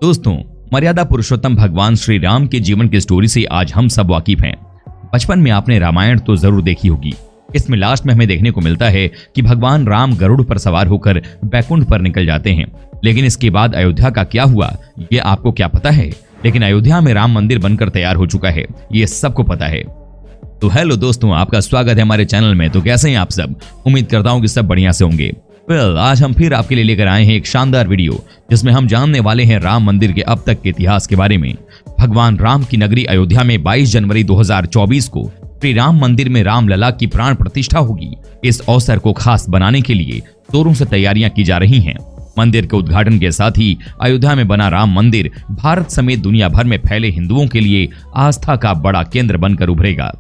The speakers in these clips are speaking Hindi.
दोस्तों, मर्यादा पुरुषोत्तम भगवान श्री राम के जीवन की स्टोरी से आज हम सब वाकिफ हैं। बचपन में आपने रामायण तो जरूर देखी होगी। इसमें लास्ट में हमें देखने को मिलता है कि भगवान राम गरुड़ पर सवार होकर बैकुंठ पर निकल जाते हैं। लेकिन इसके बाद अयोध्या का क्या हुआ, ये आपको क्या पता है? लेकिन अयोध्या में राम मंदिर बनकर तैयार हो चुका है, ये सबको पता है। तो हेलो दोस्तों, आपका स्वागत है हमारे चैनल में। तो कैसे हैं आप सब? उम्मीद करता हूँ कि सब बढ़िया से होंगे। आज हम फिर आपके लिए लेकर आए हैं एक शानदार वीडियो, जिसमें हम जानने वाले हैं राम मंदिर के अब तक के इतिहास के बारे में। भगवान राम की नगरी अयोध्या में 22 जनवरी 2024 को श्री राम मंदिर में रामलला की प्राण प्रतिष्ठा होगी। इस अवसर को खास बनाने के लिए जोरों से तैयारियां की जा रही हैं। मंदिर के उद्घाटन के साथ ही अयोध्या में बना राम मंदिर भारत समेत दुनिया भर में फैले हिंदुओं के लिए आस्था का बड़ा केंद्र बनकर उभरेगा।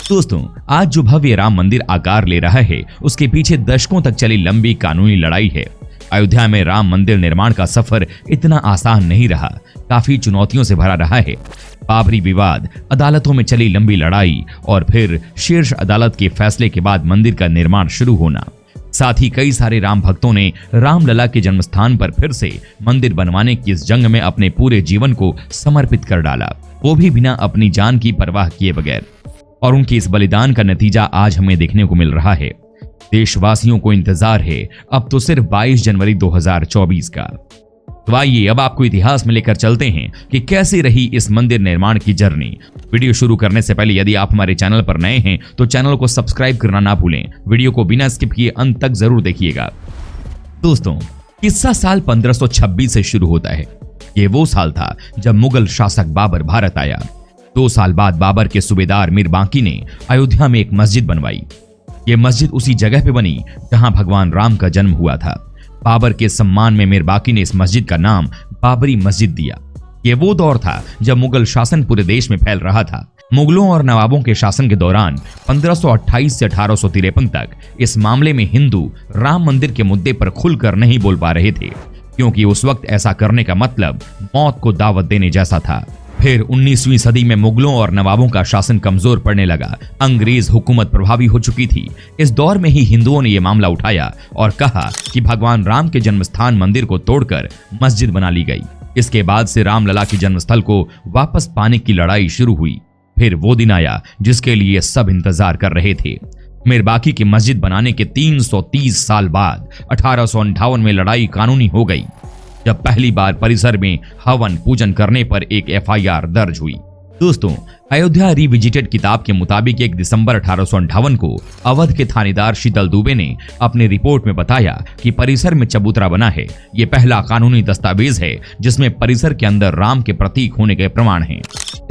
दोस्तों, आज जो भव्य राम मंदिर आकार ले रहा है, उसके पीछे दशकों तक चली लंबी कानूनी लड़ाई है। अयोध्या में राम मंदिर निर्माण का सफर इतना आसान नहीं रहा, काफी चुनौतियों से भरा रहा है। बाबरी विवाद, अदालतों में चली लंबी लड़ाई और फिर शीर्ष अदालत के फैसले के बाद मंदिर का निर्माण शुरू होना। साथ ही कई सारे राम भक्तों ने रामलला के जन्मस्थान पर फिर से मंदिर बनवाने की इस जंग में अपने पूरे जीवन को समर्पित कर डाला, वो भी बिना अपनी जान की परवाह किए बगैर। और उनके इस बलिदान का नतीजा आज हमें देखने को मिल रहा है। देशवासियों को इंतजार है अब तो सिर्फ 22 जनवरी 2024 का। तो आइए अब आपको इतिहास में लेकर चलते हैं कि कैसे रही इस मंदिर निर्माण की जर्नी। वीडियो शुरू करने से पहले यदि आप हमारे चैनल पर नए हैं तो चैनल को सब्सक्राइब करना ना भूलें। वीडियो को बिना स्किप किए अंत तक जरूर देखिएगा। दोस्तों, किस्सा साल 1526 से शुरू होता है। ये वो साल था जब मुगल शासक बाबर भारत आया। 2 साल बाद बाबर के सूबेदार मीर बांकी ने अयोध्या में एक मस्जिद बनवाई। ये मस्जिद उसी जगह पे बनी जहां भगवान राम का जन्म हुआ था। बाबर के सम्मान में मीर बांकी ने इस मस्जिद का नाम बाबरी मस्जिद दिया। ये वो दौर था जब मुगल शासन पूरे देश में फैल रहा था। मुगलों और नवाबों के शासन के दौरान 1528 से 1853 तक इस मामले में हिंदू राम मंदिर के मुद्दे पर खुलकर नहीं बोल पा रहे थे, क्योंकि उस वक्त ऐसा करने का मतलब मौत को दावत देने जैसा था। फिर 19वीं सदी में मुगलों और नवाबों का शासन कमजोर पड़ने लगा। अंग्रेज हुकूमत प्रभावी हो चुकी थी। इस दौर में ही हिंदुओं ने यह मामला उठाया और कहा कि भगवान राम के जन्मस्थान मंदिर को तोड़कर मस्जिद बना ली गई। इसके बाद से रामलला की जन्मस्थल को वापस पाने की लड़ाई शुरू हुई। फिर वो दिन आया जिसके लिए सब इंतजार कर रहे थे। मीर बांकी की मस्जिद बनाने के 330 साल बाद 1858 में लड़ाई कानूनी हो गई, जब पहली बार परिसर में हवन पूजन करने पर एक FIR दर्ज हुई। दोस्तों, अयोध्या रिविजिटेड किताब के मुताबिक 1 दिसंबर 1858 को अवध के थानेदार शीतल दुबे ने अपनी रिपोर्ट में बताया कि परिसर में चबूतरा बना है। ये पहला कानूनी दस्तावेज है जिसमें परिसर के अंदर राम के प्रतीक होने के प्रमाण हैं।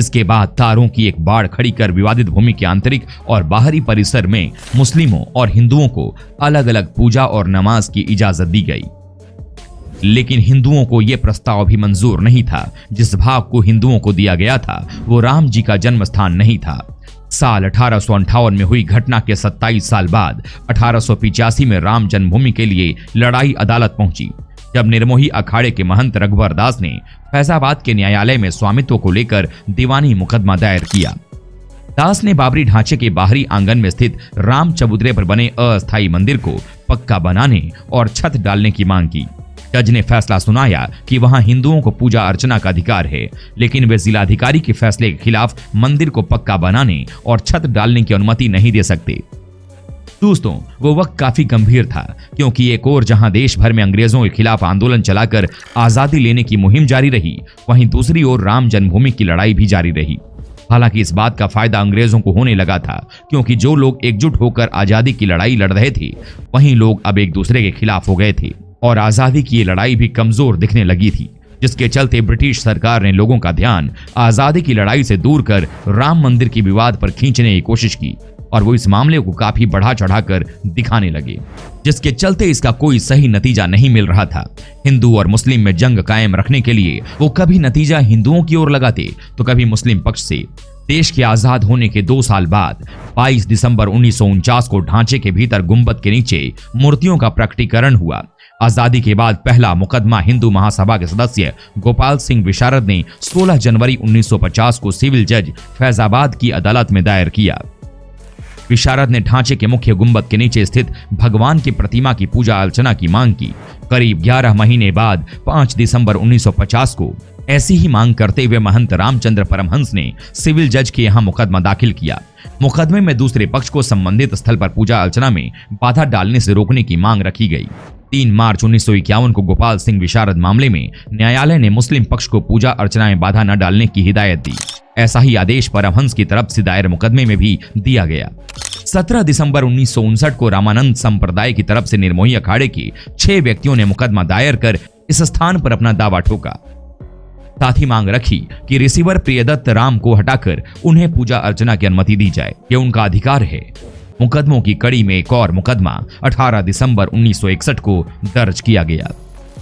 इसके बाद तारों की एक बाड़ खड़ी कर विवादित भूमि के आंतरिक और बाहरी परिसर में मुस्लिमों और हिंदुओं को अलग अलग पूजा और नमाज की इजाजत दी गई। लेकिन हिंदुओं को यह प्रस्ताव भी मंजूर नहीं था। जिस भाग को हिंदुओं को दिया गया था वो राम जी का जन्म स्थान नहीं था। साल 1858 में हुई घटना के 27 साल बाद 1885 में राम जन्मभूमि के लिए लड़ाई अदालत पहुंची, जब निर्मोही अखाड़े के महंत रघुवर दास ने फैजाबाद के न्यायालय में स्वामित्व को लेकर दीवानी मुकदमा दायर किया। दास ने बाबरी ढांचे के बाहरी आंगन में स्थित राम चबूतरे पर बने अस्थायी मंदिर को पक्का बनाने और छत डालने की मांग की। जज ने फैसला सुनाया कि वहां हिंदुओं को पूजा अर्चना का अधिकार है, लेकिन वे जिलाधिकारी के फैसले के खिलाफ मंदिर को पक्का बनाने और छत डालने की अनुमति नहीं दे सकते। दोस्तों, वो वक्त काफी गंभीर था, क्योंकि एक ओर जहां देश भर में अंग्रेजों के खिलाफ आंदोलन चलाकर आजादी लेने की मुहिम जारी रही, वहीं दूसरी ओर राम जन्मभूमि की लड़ाई भी जारी रही। हालांकि इस बात का फायदा अंग्रेजों को होने लगा था, क्योंकि जो लोग एकजुट होकर आजादी की लड़ाई लड़ रहे थे, वहीं लोग अब एक दूसरे के खिलाफ हो गए थे और आजादी की ये लड़ाई भी कमजोर दिखने लगी थी, जिसके चलते ब्रिटिश सरकार ने लोगों का ध्यान आजादी की लड़ाई से दूर कर राम मंदिर की विवाद पर खींचने की कोशिश की और वो इस मामले को काफी बढ़ा चढ़ाकर दिखाने लगे, जिसके चलते इसका कोई सही नतीजा नहीं मिल रहा था। हिंदू और मुस्लिम में जंग कायम रखने के लिए वो कभी नतीजा हिंदुओं की ओर लगाते तो कभी मुस्लिम पक्ष से। देश के आजाद होने के 2 साल बाद 22 दिसंबर 1949 को ढांचे के भीतर गुंबद के नीचे मूर्तियों का प्रकटीकरण हुआ। आजादी के बाद पहला मुकदमा हिंदू महासभा के सदस्य गोपाल सिंह विशारद ने 16 जनवरी 1950 को सिविल जज फैजाबाद की अदालत में दायर किया। विशारद ने ढांचे के मुख्य गुंबद के नीचे स्थित भगवान की प्रतिमा की पूजा अर्चना की मांग की। करीब 11 महीने बाद 5 दिसंबर 1950 को ऐसी ही मांग करते हुए महंत रामचंद्र परमहंस ने सिविल जज के यहाँ मुकदमा दाखिल किया। मुकदमे में दूसरे पक्ष को संबंधित स्थल पर पूजा अर्चना में बाधा डालने से रोकने की मांग रखी गई। 3 मार्च 1951 को गोपाल सिंह विशारद मामले में न्यायालय ने मुस्लिम पक्ष को पूजा अर्चना में बाधा न डालने की हिदायत दी। ऐसा ही आदेश परमहंस की तरफ से दायर मुकदमे में भी दिया गया। 17 दिसंबर 1959 को रामानंद संप्रदाय की तरफ से निर्मोही अखाड़े के 6 व्यक्तियों ने मुकदमा दायर कर इस स्थान पर अपना दावा ठोका। साथ ही मांग रखी कि रिसीवर प्रियदत्त राम को हटाकर उन्हें पूजा अर्चना की अनुमति दी जाए, ये उनका अधिकार है। मुकदमों की कड़ी में एक और मुकदमा 18 दिसंबर 1961 को दर्ज किया गया।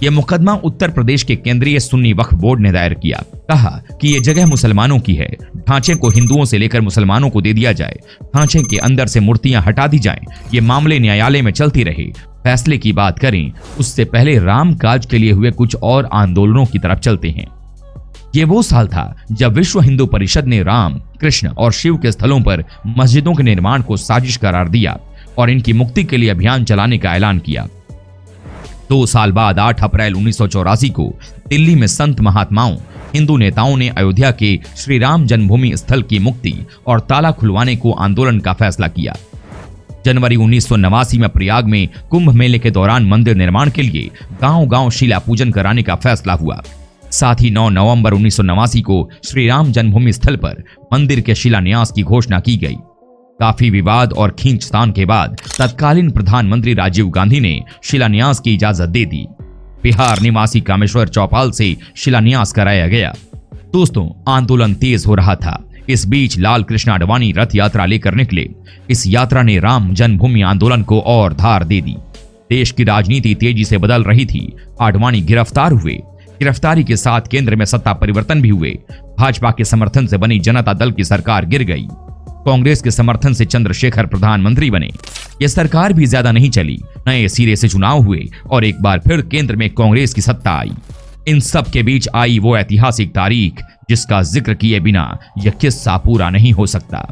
यह मुकदमा उत्तर प्रदेश के केंद्रीय सुन्नी वक्फ बोर्ड ने दायर किया। कहा कि यह जगह मुसलमानों की है, ढांचे को हिंदुओं से लेकर मुसलमानों को दे दिया जाए, ढांचे के अंदर से मूर्तियां हटा दी जाएं। ये मामले न्यायालय में चलती रहे। फैसले की बात करें उससे पहले राम काज के लिए हुए कुछ और आंदोलनों की तरफ चलते हैं। ये वो साल था जब विश्व हिंदू परिषद ने राम, कृष्ण और शिव के स्थलों पर मस्जिदों के निर्माण को साजिश करार दिया और इनकी मुक्ति के लिए अभियान चलाने का ऐलान किया। 2 साल बाद 8 अप्रैल 1984 को दिल्ली में संत महात्माओं, हिंदू नेताओं ने अयोध्या के श्री राम जन्मभूमि स्थल की मुक्ति और ताला खुलवाने को आंदोलन का फैसला किया। जनवरी 1989 में प्रयाग में कुंभ मेले के दौरान मंदिर निर्माण के लिए गांव-गांव शिला पूजन कराने का फैसला हुआ। साथ ही 9 नवंबर 1989 को श्री राम जन्मभूमि स्थल पर मंदिर के शिलान्यास की घोषणा की गई। काफी विवाद और खींचतान के बाद तत्कालीन प्रधानमंत्री राजीव गांधी ने शिलान्यास की इजाजत दे दी। बिहार निवासी कामेश्वर चौपाल से शिलान्यास कराया गया। दोस्तों, आंदोलन तेज हो रहा था। इस बीच लाल कृष्ण आडवाणी रथ यात्रा लेकर निकले। इस यात्रा ने राम जन्मभूमि आंदोलन को और धार दे दी। देश की राजनीति तेजी से बदल रही थी। आडवाणी गिरफ्तार हुए। गिरफ्तारी के साथ केंद्र में सत्ता परिवर्तन भी हुए। भाजपा के समर्थन से बनी जनता दल की सरकार गिर गई। कांग्रेस के समर्थन से चंद्रशेखर प्रधानमंत्री बने। यह सरकार भी ज्यादा नहीं चली। नए सिरे से चुनाव हुए और एक बार फिर केंद्र में कांग्रेस की सत्ता आई। इन सब के बीच आई वो ऐतिहासिक तारीख जिसका जिक्र किए बिना यह किस्सा पूरा नहीं हो सकता।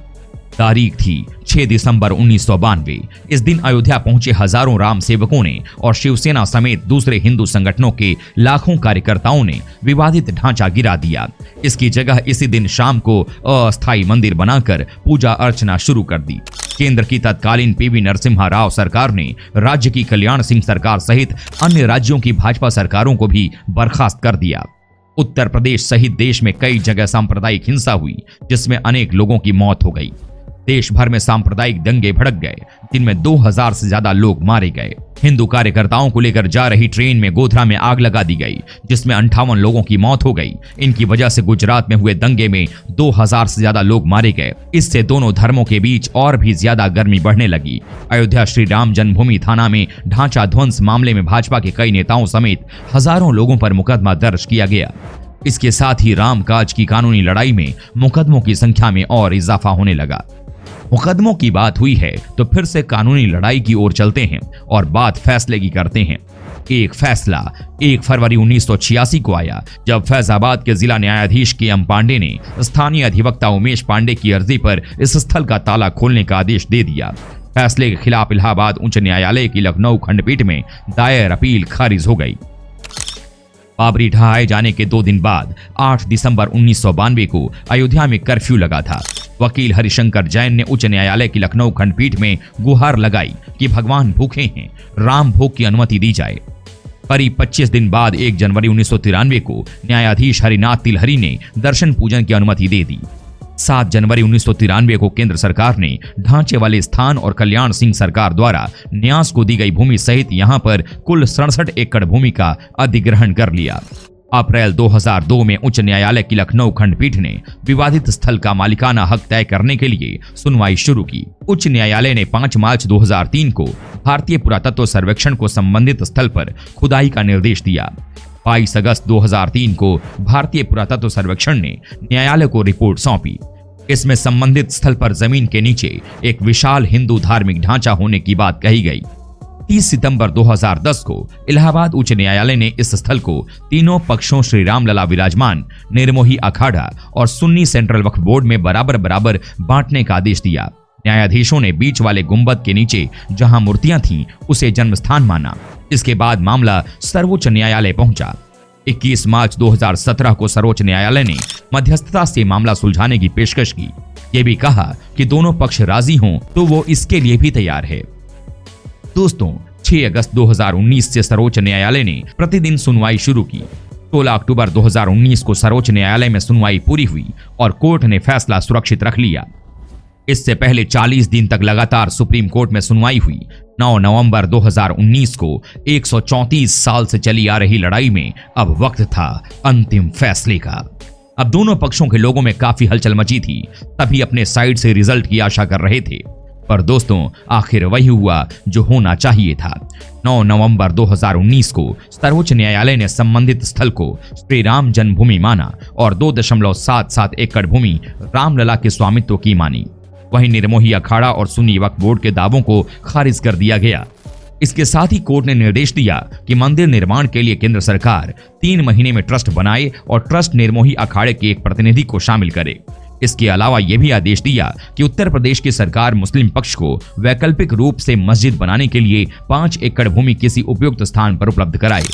तारीख थी 6 दिसंबर 1992। इस दिन अयोध्या पहुंचे हजारों राम सेवकों ने और शिवसेना समेत दूसरे हिंदू संगठनों के लाखों कार्यकर्ताओं ने विवादित ढांचा गिरा दिया। इसकी जगह इसी दिन शाम को अस्थायी मंदिर बनाकर पूजा अर्चना शुरू कर दी। केंद्र की तत्कालीन पीवी नरसिम्हा राव सरकार ने राज्य की कल्याण सिंह सरकार सहित अन्य राज्यों की भाजपा सरकारों को भी बर्खास्त कर दिया। उत्तर प्रदेश सहित देश में कई जगह सांप्रदायिक हिंसा हुई, जिसमें अनेक लोगों की मौत हो गई। देश भर में सांप्रदायिक दंगे भड़क गए, जिनमें 2000 से ज्यादा लोग मारे गए। हिंदू कार्यकर्ताओं को लेकर जा रही ट्रेन में गोधरा में आग लगा दी गई, जिसमें 58 लोगों की मौत हो गई। इनकी वजह से गुजरात में हुए दंगे में 2000 से ज्यादा लोग मारे गए। इससे दोनों धर्मों के बीच और भी ज्यादा गर्मी बढ़ने लगी। अयोध्या श्री राम जन्मभूमि थाना में ढांचा ध्वंस मामले में भाजपा के कई नेताओं समेत हजारों लोगों पर मुकदमा दर्ज किया गया। इसके साथ ही राम काज की कानूनी लड़ाई में मुकदमों की संख्या में और इजाफा होने लगा। मुकदमों की बात हुई है तो फिर से कानूनी लड़ाई की ओर चलते हैं और बात फैसले की करते हैं। एक फैसला 1 फरवरी 1986 को आया, जब फैजाबाद के जिला न्यायाधीश के एम पांडे ने स्थानीय अधिवक्ता उमेश पांडे की अर्जी पर इस स्थल का ताला खोलने का आदेश दे दिया। फैसले के खिलाफ इलाहाबाद उच्च न्यायालय की लखनऊ खंडपीठ में दायर अपील खारिज हो गई। बाबरी ढहाए जाने के 2 दिन बाद 8 दिसंबर 1992 को अयोध्या में कर्फ्यू लगा था। वकील हरिशंकर जैन ने उच्च न्यायालय की लखनऊ खंडपीठ में गुहार लगाई कि भगवान भूखे हैं, राम भोग की अनुमति दी जाए। करीब 25 दिन बाद 1 जनवरी 1993 को न्यायाधीश हरिनाथ तिलहरी ने दर्शन पूजन की अनुमति दे दी। 7 जनवरी 1993 को केंद्र सरकार ने ढांचे वाले स्थान और कल्याण सिंह सरकार द्वारा न्यास को दी गई भूमि सहित यहां पर कुल 67 एकड़ भूमि का अधिग्रहण कर लिया। अप्रैल 2002 में उच्च न्यायालय की लखनऊ खंडपीठ ने विवादित स्थल का मालिकाना हक तय करने के लिए सुनवाई शुरू की। उच्च न्यायालय ने 5 मार्च 2003 को भारतीय पुरातत्व सर्वेक्षण को संबंधित स्थल पर खुदाई का निर्देश दिया। 22 अगस्त 2003 को भारतीय पुरातत्व सर्वेक्षण ने न्यायालय को रिपोर्ट सौंपी। इसमें संबंधित स्थल पर जमीन के नीचे एक विशाल हिंदू धार्मिक ढांचा होने की बात कही गई। 30 सितंबर 2010 को इलाहाबाद उच्च न्यायालय ने इस स्थल को तीनों पक्षों श्री रामलला विराजमान, निर्मोही अखाड़ा और सुन्नी सेंट्रल वक्फ बोर्ड में बराबर बराबर बांटने का आदेश दिया। न्यायाधीशों ने बीच वाले गुंबद के नीचे जहां मूर्तियां थीं उसे जन्मस्थान माना। इसके बाद मामला सर्वोच्च न्यायालय पहुंचा। 21 मार्च 2017 को सर्वोच्च न्यायालय ने मध्यस्थता से मामला सुलझाने की पेशकश की। ये भी कहा कि दोनों पक्ष राजी हों तो वो इसके लिए भी तैयार है। दोस्तों, 6 अगस्त 2019 से सर्वोच्च न्यायालय ने प्रतिदिन सुनवाई शुरू की। 16 अक्टूबर 2019 को सर्वोच्च न्यायालय में सुनवाई पूरी हुई और कोर्ट ने फैसला सुरक्षित रख लिया। इससे पहले 40 दिन तक लगातार सुप्रीम कोर्ट में सुनवाई हुई। 9 नवंबर 2019 को 134 साल से चली आ रही लड़ाई में अब वक्त था अंतिम फैसले का। अब दोनों पक्षों के लोगों में काफी हलचल मची थी, तभी अपने साइड से रिजल्ट की आशा कर रहे थे। पर दोस्तों, आखिर वही हुआ जो होना चाहिए था। 9 नवंबर 2019 को सर्वोच्च न्यायालय ने संबंधित स्थल को श्री राम जन्मभूमि माना और 2.77 एकड़ भूमि रामलला के स्वामित्व की मानी। वहीं निर्मोही अखाड़ा और सुन्नी वक्फ बोर्ड के दावों को खारिज कर दिया गया। इसके साथ ही कोर्ट ने निर्देश दिया कि मंदिर निर्माण के लिए केंद्र सरकार 3 महीने में ट्रस्ट बनाए और ट्रस्ट निर्मोही अखाड़े के एक प्रतिनिधि को शामिल करे। इसके अलावा यह भी आदेश दिया कि उत्तर प्रदेश की सरकार मुस्लिम पक्ष को वैकल्पिक रूप से मस्जिद बनाने के लिए 5 एकड़ भूमि किसी उपयुक्त स्थान पर उपलब्ध कराए।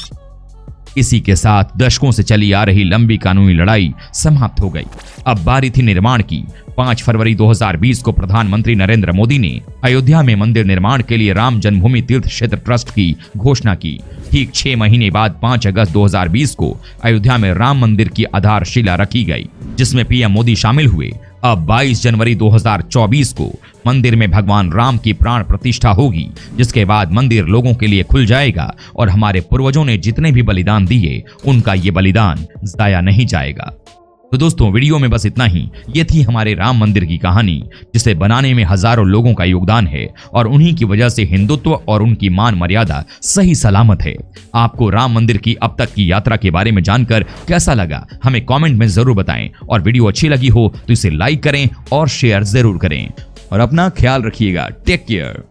इसी के साथ दशकों से चली आ रही लंबी कानूनी लड़ाई समाप्त हो गई। अब बारी थी निर्माण की। 5 फरवरी 2020 को प्रधानमंत्री नरेंद्र मोदी ने अयोध्या में मंदिर निर्माण के लिए राम जन्मभूमि तीर्थ क्षेत्र ट्रस्ट की घोषणा की। ठीक 6 महीने बाद 5 अगस्त 2020 को अयोध्या में राम मंदिर की आधारशिला रखी गई, जिसमें पीएम मोदी शामिल हुए। अब 22 जनवरी 2024 को मंदिर में भगवान राम की प्राण प्रतिष्ठा होगी, जिसके बाद मंदिर लोगों के लिए खुल जाएगा और हमारे पूर्वजों ने जितने भी बलिदान दिए उनका ये बलिदान जाया नहीं जाएगा। तो दोस्तों, वीडियो में बस इतना ही। ये थी हमारे राम मंदिर की कहानी, जिसे बनाने में हजारों लोगों का योगदान है और उन्हीं की वजह से हिंदुत्व और उनकी मान मर्यादा सही सलामत है। आपको राम मंदिर की अब तक की यात्रा के बारे में जानकर कैसा लगा, हमें कमेंट में जरूर बताएं। और वीडियो अच्छी लगी हो तो इसे लाइक करें और शेयर जरूर करें और अपना ख्याल रखिएगा। Take care.